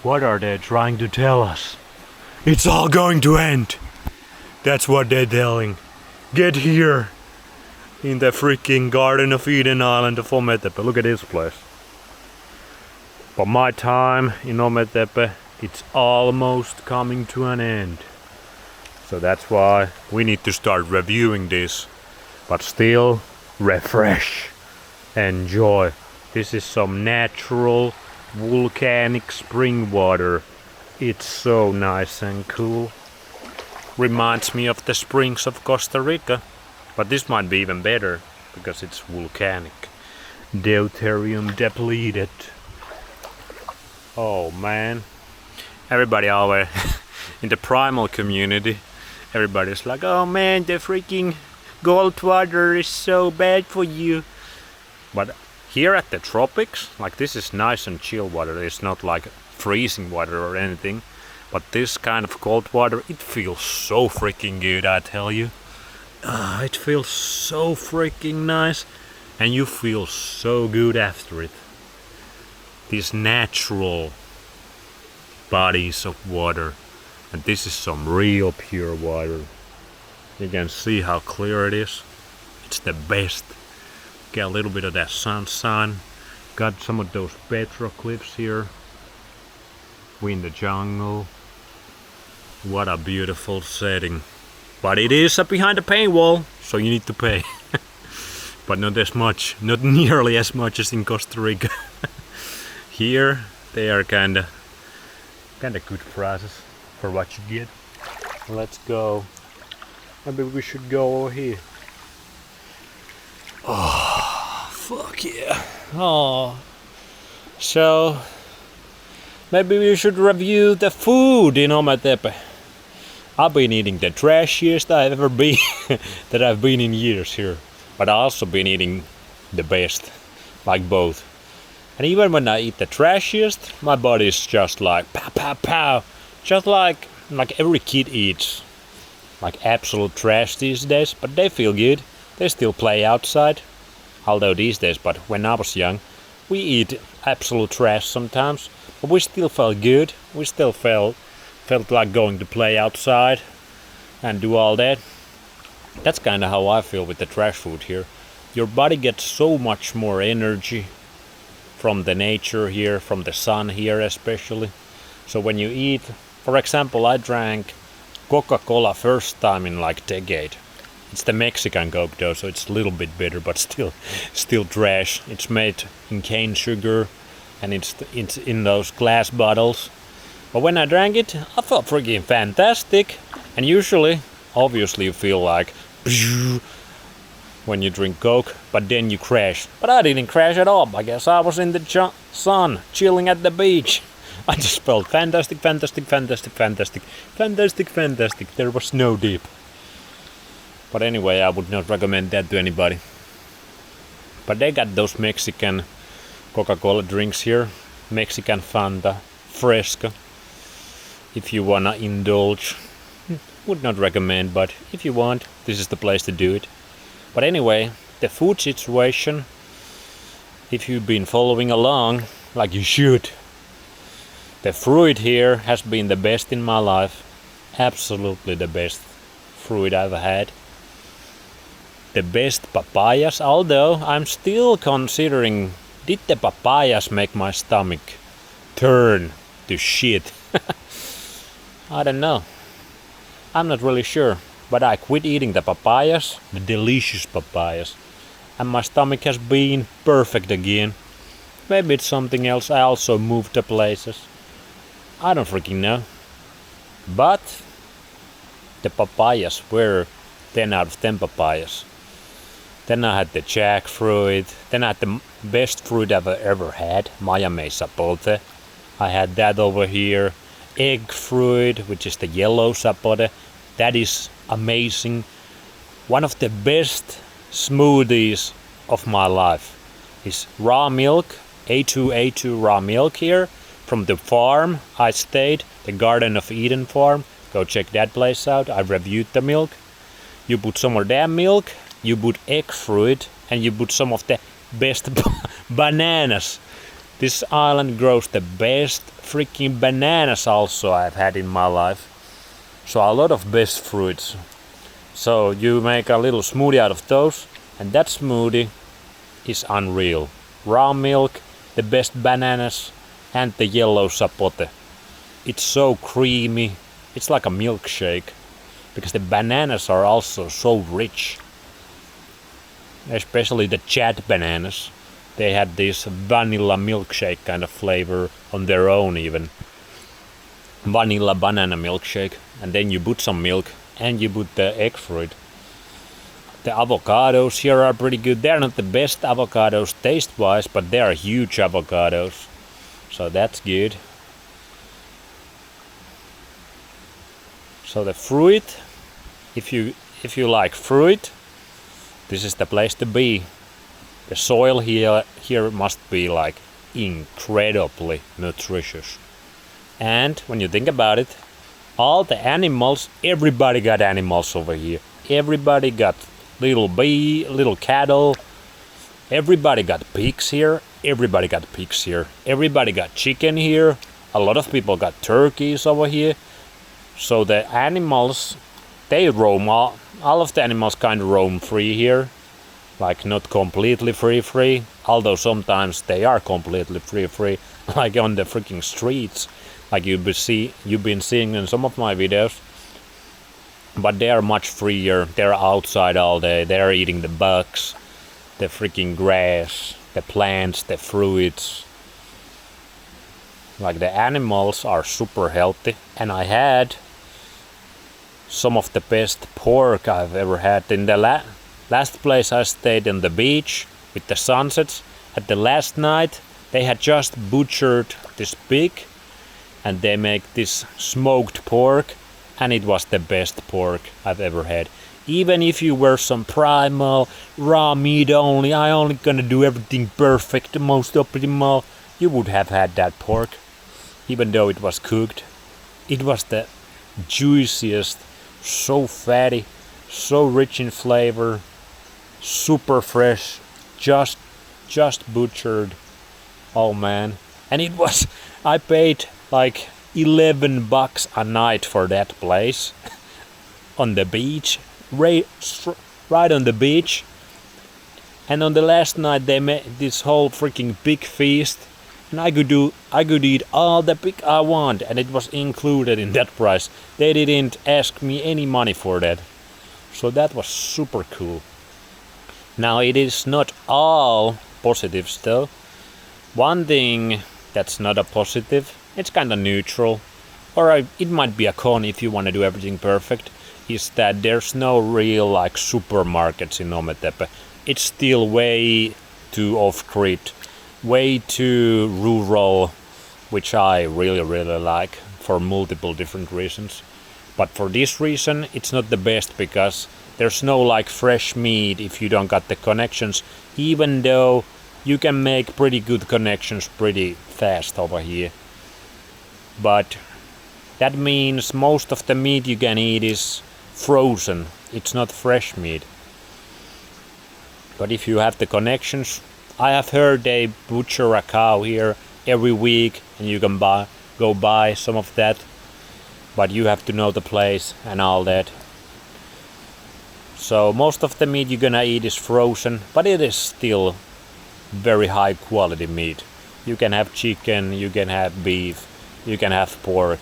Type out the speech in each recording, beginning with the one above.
What are they trying to tell us? It's all going to end. That's what they're telling. Get here. In the freaking Garden of Eden island of Ometepe. Look at this place. But my time in Ometepe, it's almost coming to an end. So that's why we need to start reviewing this. But still, refresh. Enjoy. This is some natural volcanic spring water. It's so nice and cool. Reminds me of the springs of Costa Rica. But this might be even better because it's volcanic. Deuterium depleted. Oh man. Everybody always in the primal community, everybody's like, oh man, the freaking gold water is so bad for you. But here at the tropics, like this is nice and chill water. It's not like freezing water or anything. But this kind of cold water, it feels so freaking good, I tell you. It feels so freaking nice. And you feel so good after it. These natural bodies of water. And this is some real pure water. You can see how clear it is. It's the best. Get a little bit of that sunshine. Got some of those petroglyphs here. We in the jungle. What a beautiful setting. But it is behind a paywall, so you need to pay. But not as much, not nearly as much as in Costa Rica. Here they are kinda good prices for what you get. Let's go. Maybe we should go over here. Oh, fuck yeah. Oh. So maybe we should review the food in Ometepe. I've been eating the trashiest I've ever been that I've been in years here. But I've also been eating the best, like both. And even when I eat the trashiest, my body's just like pow pow pow. Just like every kid eats. Like absolute trash these days, but they feel good. They still play outside. Although these days, but when I was young, we eat absolute trash sometimes. But we still felt good. We still felt like going to play outside and do all that. That's kind of how I feel with the trash food here. Your body gets so much more energy from the nature here, from the sun here especially. So when you eat, for example, I drank Coca-Cola first time in like decade. It's the Mexican Coke though, so it's a little bit bitter, but still trash. It's made in cane sugar and it's in those glass bottles. But when I drank it, I felt freaking fantastic. And usually, obviously you feel like when you drink Coke, but then you crash. But I didn't crash at all. I guess I was in the sun, chilling at the beach. I just felt fantastic. There was no dip. But anyway, I would not recommend that to anybody. But they got those Mexican Coca-Cola drinks here. Mexican Fanta, Fresca. If you wanna indulge, would not recommend, but if you want, this is the place to do it. But anyway, the food situation, if you've been following along, like you should, the fruit here has been the best in my life. Absolutely the best fruit I've had. The best papayas, although I'm still considering, did the papayas make my stomach turn to shit? I don't know. I'm not really sure. But I quit eating the papayas, the delicious papayas. And my stomach has been perfect again. Maybe it's something else. I also moved to places. I don't freaking know. But the papayas were 10 out of 10 papayas. Then I had the jackfruit. Then I had the best fruit I've ever had, Mayame sapote. I had that over here. Egg fruit, which is the yellow sapote. That is amazing. One of the best smoothies of my life is raw milk, A2 raw milk here from the farm I stayed, the Garden of Eden farm. Go check that place out. I reviewed the milk. You put some of that milk, you put egg fruit, and you put some of the best bananas. This island grows the best freaking bananas also I've had in my life. So a lot of best fruits. So you make a little smoothie out of those, and that smoothie is unreal. Raw milk, the best bananas, and the yellow sapote. It's so creamy. It's like a milkshake. Because the bananas are also so rich. Especially the Chad bananas. They had this vanilla milkshake kind of flavor on their own even. Vanilla banana milkshake. And then you put some milk and you put the egg fruit. The avocados here are pretty good. They're not the best avocados taste-wise, but they are huge avocados. So that's good. So the fruit, if you like fruit, this is the place to be. The soil here must be like incredibly nutritious. And when you think about it, all the animals, everybody got animals over here. Everybody got little bee, little cattle. Everybody got pigs here. Everybody got pigs here. Everybody got chicken here. A lot of people got turkeys over here. So the animals, they roam, all of the animals kind of roam free here. Like not completely free, although sometimes they are completely free, like on the freaking streets, like you've been seeing in some of my videos. But they are much freer. They're outside all day. They're eating the bugs, the freaking grass, the plants, the fruits. Like the animals are super healthy, and I had some of the best pork I've ever had. In the last place I stayed on the beach with the sunsets, at the last night they had just butchered this pig and they make this smoked pork, and it was the best pork I've ever had. Even if you were some primal, raw meat only, I only gonna do everything perfect, the most optimal, you would have had that pork. Even though it was cooked, it was the juiciest, so fatty, so rich in flavor, super fresh, just butchered. Oh man. And it was, I paid like $11 a night for that place on the beach, right on the beach. And on the last night they made this whole freaking big feast, and I could eat all the pig I want, and it was included in that price. They didn't ask me any money for that. So that was super cool. Now it is not all positives though. One thing that's not a positive, it's kind of neutral, or it might be a con if you want to do everything perfect, is that there's no real like supermarkets in Ometepe. It's still way too off-grid, way too rural, which I really like for multiple different reasons. But for this reason it's not the best, because there's no like fresh meat if you don't got the connections, even though you can make pretty good connections pretty fast over here. But that means most of the meat you can eat is frozen, it's not fresh meat. But if you have the connections, I have heard they butcher a cow here every week and you can go buy some of that, but you have to know the place and all that. So most of the meat you're gonna eat is frozen, but it is still very high quality meat. You can have chicken, you can have beef, you can have pork.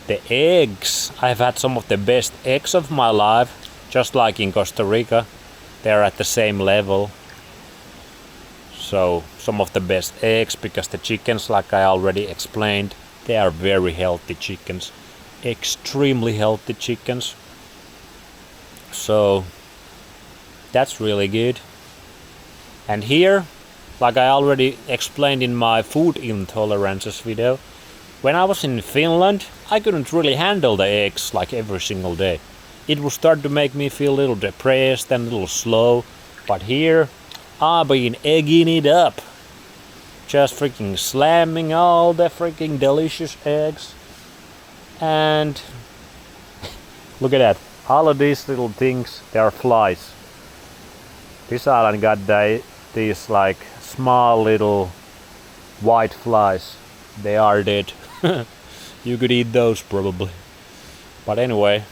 The eggs, I've had some of the best eggs of my life, just like in Costa Rica. They're at the same level. So some of the best eggs, because the chickens, like I already explained, they are very healthy chickens, extremely healthy chickens. So that's really good. And here, like I already explained in my food intolerances video, when I was in Finland, I couldn't really handle the eggs like every single day. It would start to make me feel a little depressed and a little slow. But here, I've been egging it up. Just freaking slamming all the freaking delicious eggs. And look at that. All of these little things, they are flies. This island got these like small little white flies. They are dead. You could eat those probably. But anyway,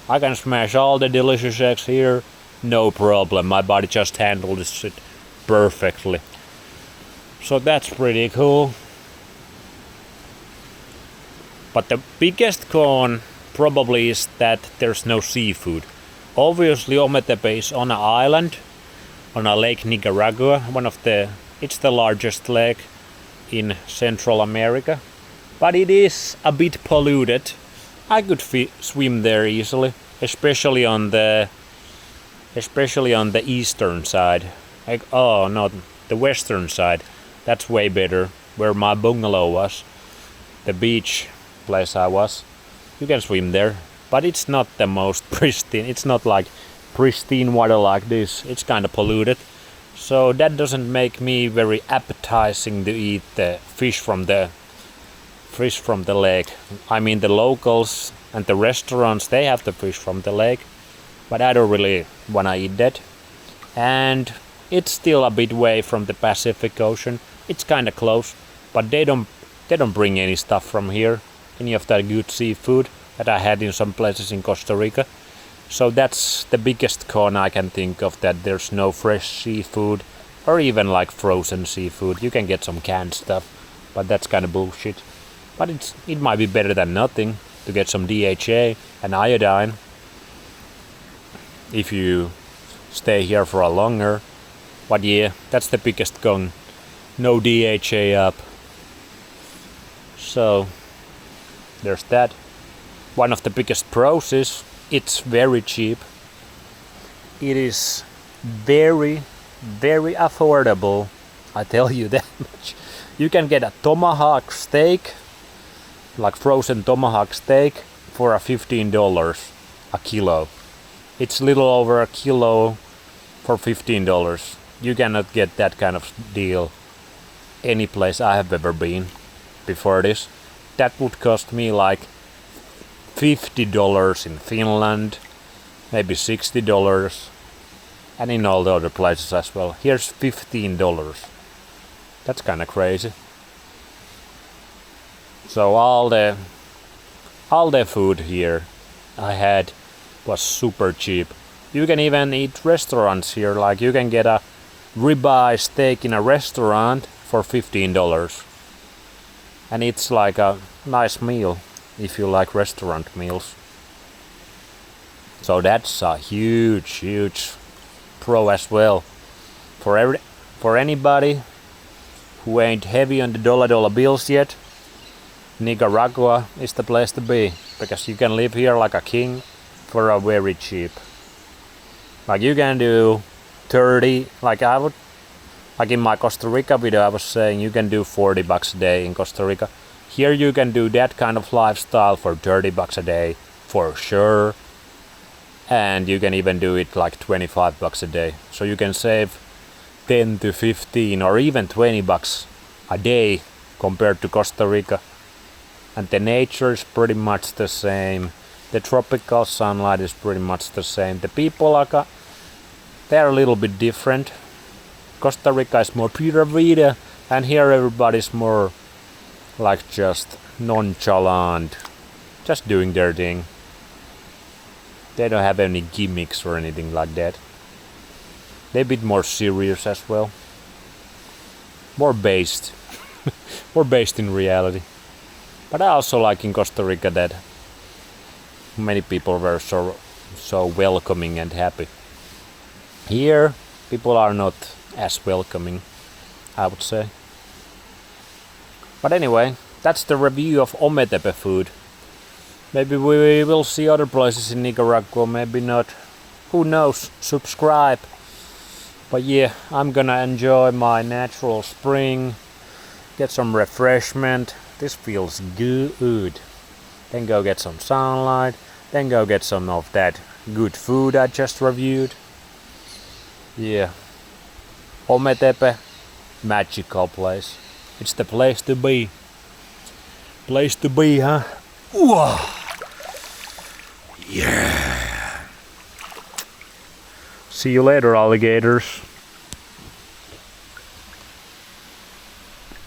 I can smash all the delicious eggs here. No problem. My body just handled this shit perfectly. So that's pretty cool. But the biggest con probably is that there's no seafood. Obviously Ometepe is on an island, on a lake Nicaragua, it's the largest lake in Central America. But it is a bit polluted. I could swim there easily, especially on the eastern side. The western side. That's way better, where my bungalow was, the beach place I was. You can swim there, but it's not the most pristine. It's not like pristine water like this. It's kind of polluted, so that doesn't make me very appetizing to eat the fish from the lake. I mean, the locals and the restaurants, they have the fish from the lake, but I don't really wanna eat that. And it's still a bit away from the Pacific Ocean. It's kind of close, but they don't bring any stuff from here, any of that good seafood that I had in some places in Costa Rica. So that's the biggest con I can think of, that there's no fresh seafood or even like frozen seafood. You can get some canned stuff, but that's kind of bullshit. But it might be better than nothing to get some DHA and iodine if you stay here for a longer. But yeah, that's the biggest con. No DHA up. So there's that. One of the biggest pros is it's very cheap. It is very, very affordable. I tell you that much. You can get a tomahawk steak, like frozen tomahawk steak, for $15 a kilo. It's a little over a kilo for $15. You cannot get that kind of deal any place I have ever been before this. That would cost me like $50 in Finland, maybe $60, and in all the other places as well. Here's $15. That's kind of crazy. So all the food here I had was super cheap. You can even eat restaurants here, like you can get a ribeye steak in a restaurant for $15. And it's like a nice meal if you like restaurant meals. So that's a huge pro as well. For anybody who ain't heavy on the dollar bills yet, Nicaragua is the place to be, because you can live here like a king for a very cheap. Like you can do 30, like in my Costa Rica video I was saying you can do $40 a day in Costa Rica. Here you can do that kind of lifestyle for $30 a day for sure. And you can even do it like $25 a day. So you can save 10 to 15 or even $20 a day compared to Costa Rica. And the nature is pretty much the same. The tropical sunlight is pretty much the same. The people are they're a little bit different. Costa Rica is more pura vida, and here everybody's more like just nonchalant, just doing their thing. They don't have any gimmicks or anything like that. They're a bit more serious as well. More based. More based in reality. But I also like in Costa Rica that many people were so welcoming and happy. Here, people are not as welcoming, I would say. But anyway, that's the review of Ometepe food. Maybe we will see other places in Nicaragua, maybe not. Who knows? Subscribe. But yeah, I'm gonna enjoy my natural spring, get some refreshment. This feels good. Then go get some sunlight, then go get some of that good food I just reviewed. Yeah. Ometepe, magical place. It's the place to be. Place to be, huh? Whoa. Yeah. See you later, alligators.